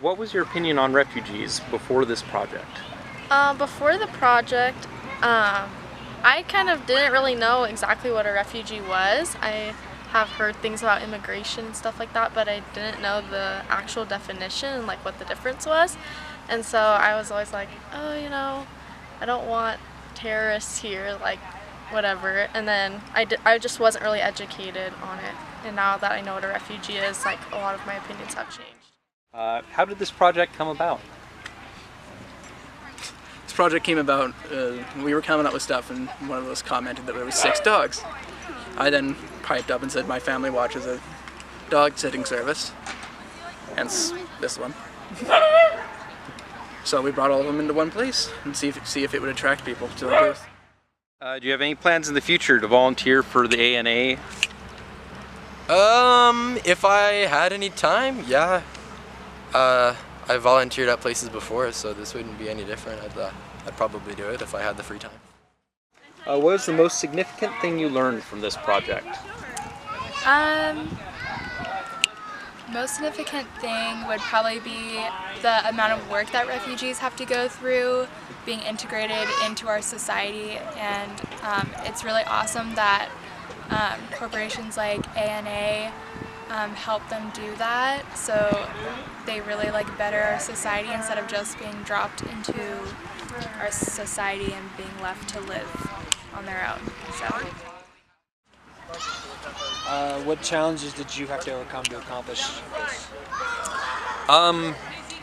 What was your opinion on refugees before this project? Before the project, I kind of didn't really know exactly what a refugee was. I have heard things about immigration and stuff like that, but I didn't know the actual definition and like what the difference was. And so I was always like, oh, I don't want terrorists here, like whatever. And then I just wasn't really educated on it. And now that I know what a refugee is, like a lot of my opinions have changed. How did this project come about? This project came about, we were coming up with stuff and one of us commented that there was 6 dogs. I then piped up and said my family watches a dog sitting service, hence this one. So we brought all of them into one place and see if it would attract people to the booth. Do you have any plans in the future to volunteer for the ANA? If I had any time, yeah. I volunteered at places before, so this wouldn't be any different. I'd probably do it if I had the free time. What was the most significant thing you learned from this project? Most significant thing would probably be the amount of work that refugees have to go through being integrated into our society, and it's really awesome that corporations like ANA help them do that, so they really better our society instead of just being dropped into our society and being left to live on their own. So. What challenges did you have to overcome to accomplish this?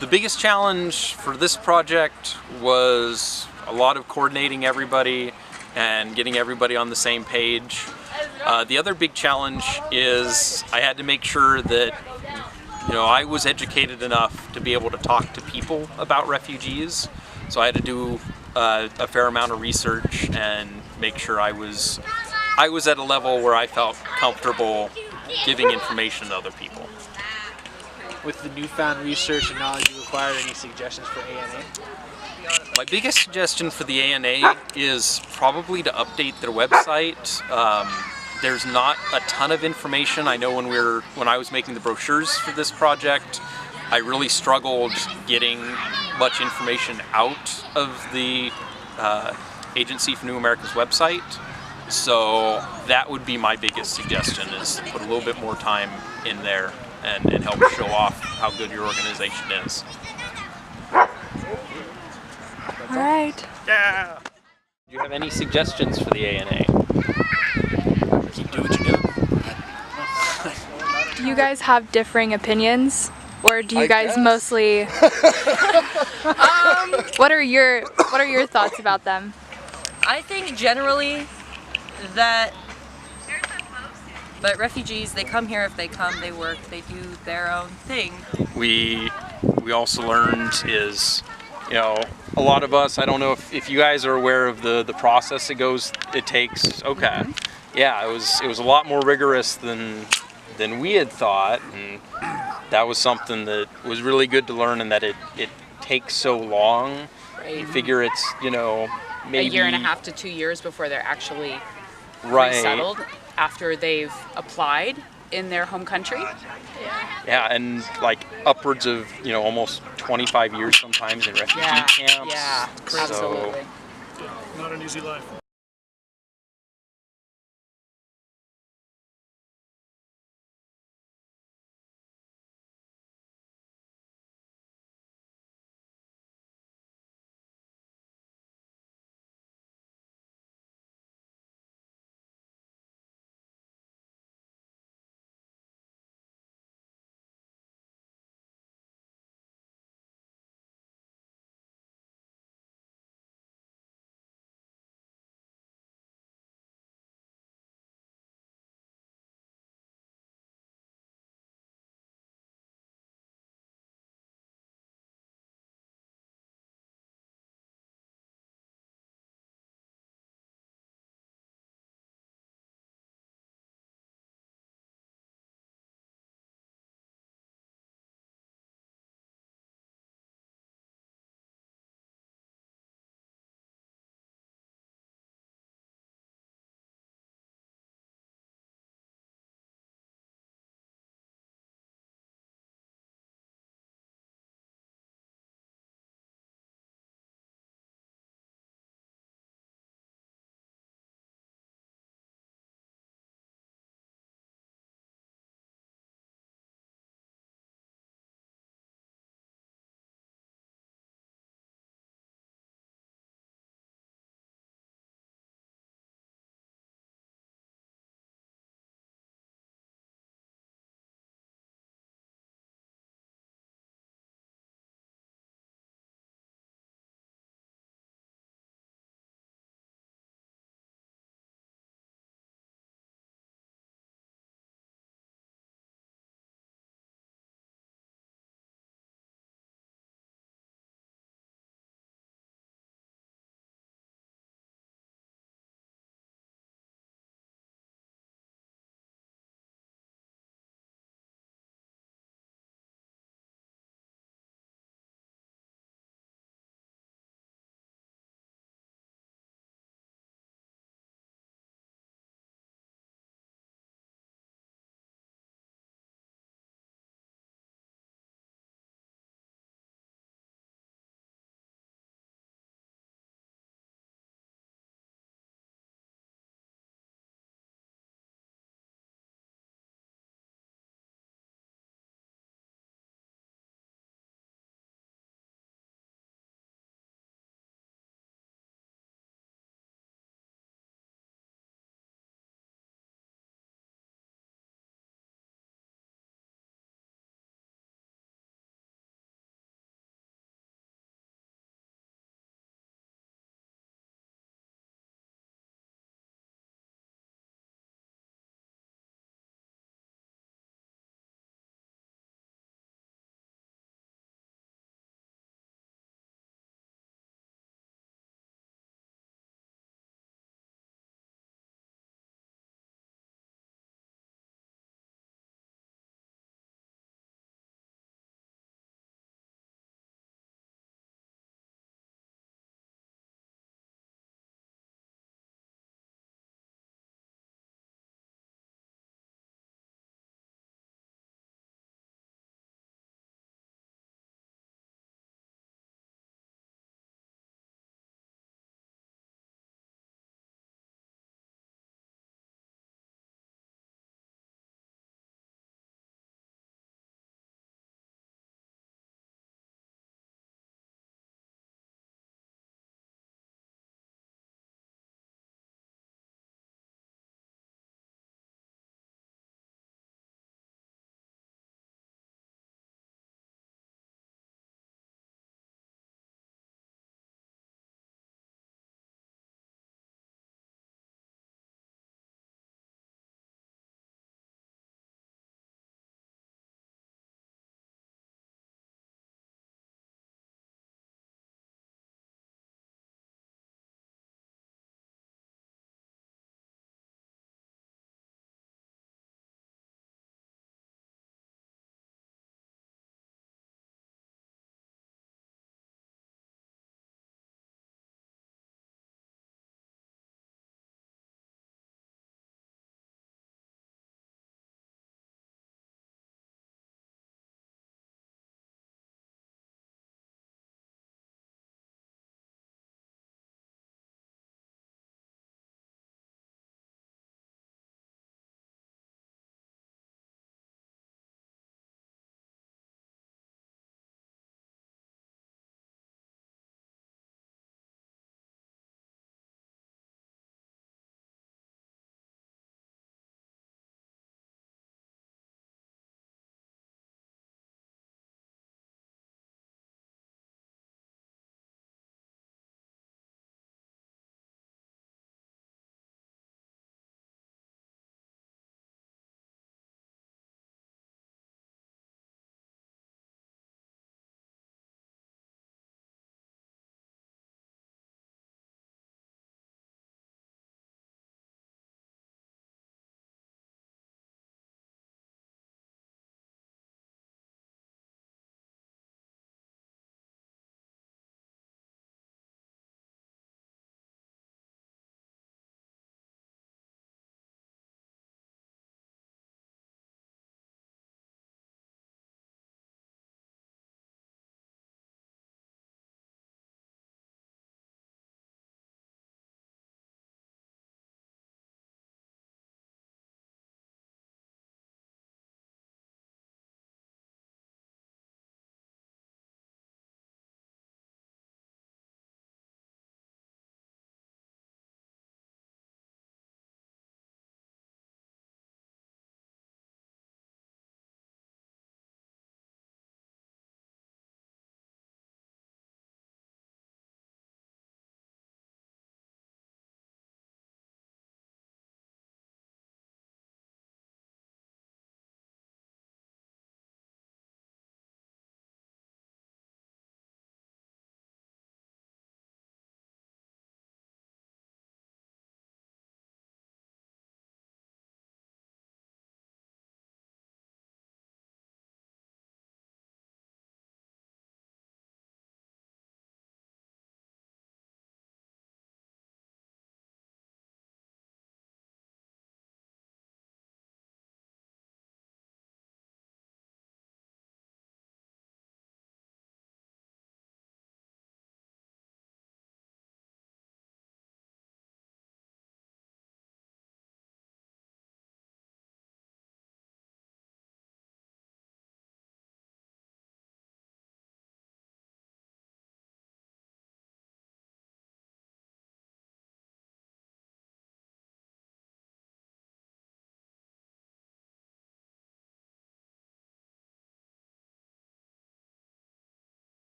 The biggest challenge for this project was a lot of coordinating everybody and getting everybody on the same page. The other big challenge is I had to make sure that I was educated enough to be able to talk to people about refugees. So I had to do a fair amount of research and make sure I was at a level where I felt comfortable giving information to other people. With the newfound research and knowledge you acquired, any suggestions for ANA? My biggest suggestion for the ANA is probably to update their website. There's not a ton of information. I know when I was making the brochures for this project, I really struggled getting much information out of the Agency for New America's website. So that would be my biggest suggestion, is to put a little bit more time in there and help show off how good your organization is. All right. Yeah! Do you have any suggestions for the ANA? Keep doing what you do. Do you guys have differing opinions, or do you guys mostly? What are your thoughts about them? I think generally that refugees, they come here. If they come, they work, they do their own thing. We also learned is, a lot of us, I don't know if you guys are aware of the process it takes. Okay. Mm-hmm. Yeah, it was a lot more rigorous than we had thought, and that was something that was really good to learn, and that it takes so long. Right. You figure it's, maybe a year and a half to 2 years before they're actually right. resettled after they've applied in their home country. Yeah, and upwards of, almost 25 years sometimes in refugee camps. Yeah, absolutely. Not an easy life.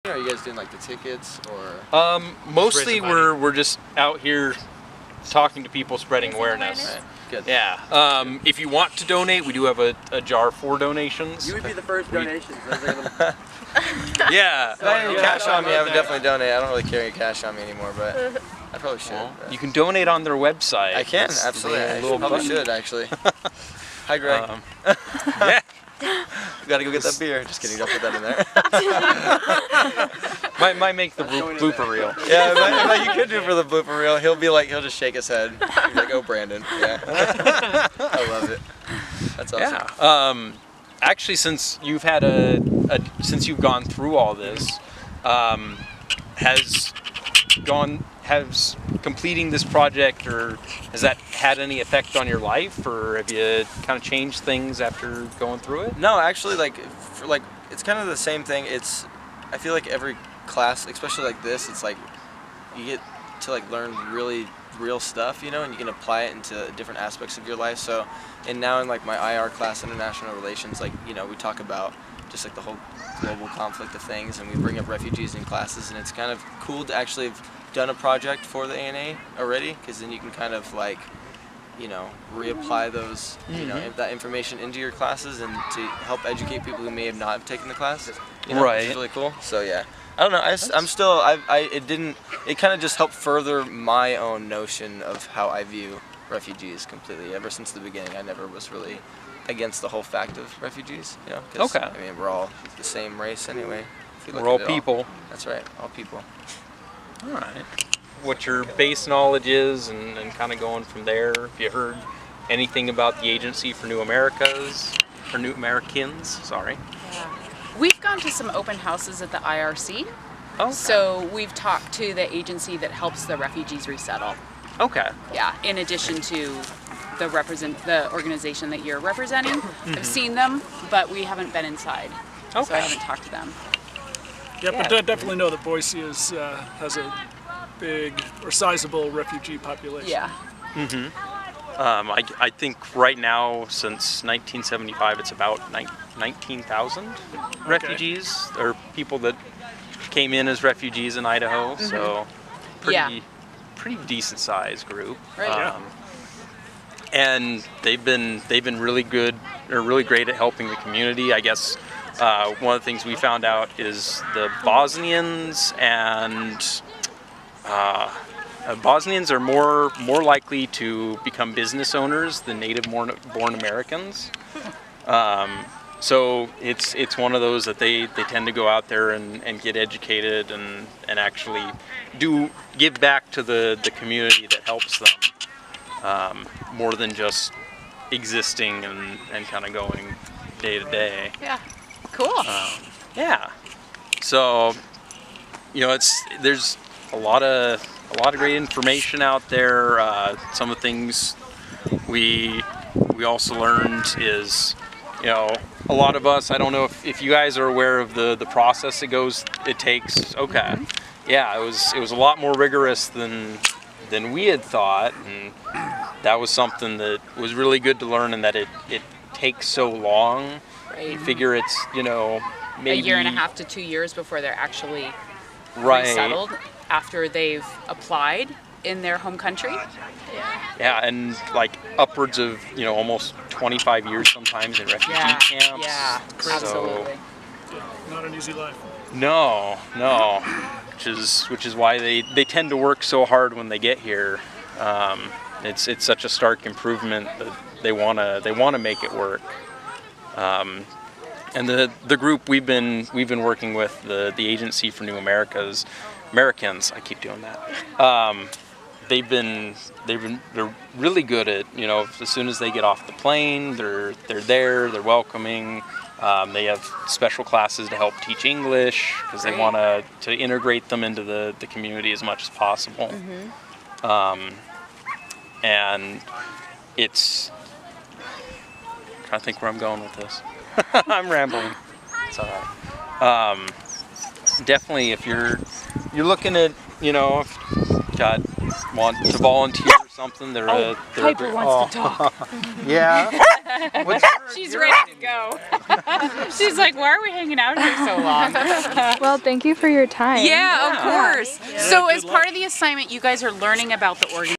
Or are you guys doing like the tickets or? Mostly Raising money. we're just out here talking to people, spreading awareness. Right. Good. Yeah. If you want to donate, we do have a jar for donations. You would be the first donations. Yeah. If I had any cash on me, I would definitely donate. I don't really carry cash on me anymore, but I probably should. Well, but- you can donate on their website. I can, It's absolutely. the I little probably button. should, actually. Hi, Greg. Yeah. Gotta go get that beer. Just kidding, don't put that in there. Might make the blooper reel. Yeah, but you could do it for the blooper reel. He'll be like, he'll just shake his head. He's like, oh, Brandon. Yeah. I love it. That's awesome. Yeah. Actually, since you've had since you've gone through all this, has completing this project, or has that had any effect on your life, or have you kind of changed things after going through it? No, actually, it's kind of the same thing. I feel like every class, especially like this, it's like you get to like learn really real stuff, you know, and you can apply it into different aspects of your life. So, and now in like my IR class, International Relations, like, you know, we talk about just like the whole global conflict of things, and we bring up refugees in classes, and it's kind of cool to actually have done a project for the ANA already, because then you can kind of like, you know, reapply those, you know, that information into your classes and to help educate people who may have not taken the class. You know, Right. Which is really cool. So yeah, I don't know. It kind of just helped further my own notion of how I view refugees completely. Ever since the beginning, I never was really against the whole fact of refugees. You know, 'cause, Okay. I mean, we're all the same race anyway. if you look We're all at it people. That's right, all people. All right. What your base knowledge is, and kind of going from there. Have you heard anything about the Agency for New Americas, or New Americans? Sorry. We've gone to some open houses at the IRC. Okay. So we've talked to the agency that helps the refugees resettle. Okay. Yeah, in addition to the organization that you're representing. I've seen them, but we haven't been inside. So Okay. I haven't talked to them. Yeah, but I definitely know that Boise has a big or sizable refugee population. Yeah. I think right now, since 1975, it's about 19,000 refugees, or people that came in as refugees in Idaho. So pretty decent sized group. Right. Yeah. And they've been really good, or really great at helping the community. I guess one of the things we found out is the Bosnians Bosnians are more likely to become business owners than native-born Americans. So it's one of those that they tend to go out there and get educated and actually give back to the community that helps them, more than just existing and kind of going day to day. Yeah. Cool. Yeah. So, you know, there's a lot of great information out there. Some of the things we also learned is, you know, a lot of us, I don't know if you guys are aware of the process it takes. Okay. Yeah, it was a lot more rigorous than we had thought, and that was something that was really good to learn, and that it takes so long. Right. You figure it's, you know, maybe a year and a half to 2 years before they're actually right. resettled after they've applied in their home country. Yeah, and like upwards of, you know, almost 25 years sometimes in refugee camps. Yeah, So, absolutely. Not an easy life. No, which is why they tend to work so hard when they get here. It's such a stark improvement that they wanna make it work. And the group we've been working with, the Agency for New Americans, I keep doing that. They're really good at, you know, as soon as they get off the plane, they're there, they're welcoming. They have special classes to help teach English because they want to integrate them into the community as much as possible. And it's, I'm trying to think where I'm going with this. I'm rambling. It's all right. Definitely, if you're looking at, you know, want to volunteer or something, Piper wants to talk. Yeah. She's ready to go. She's like, why are we hanging out here so long? Well, thank you for your time. Yeah, of course. So as part of the assignment, you guys are learning about the organization.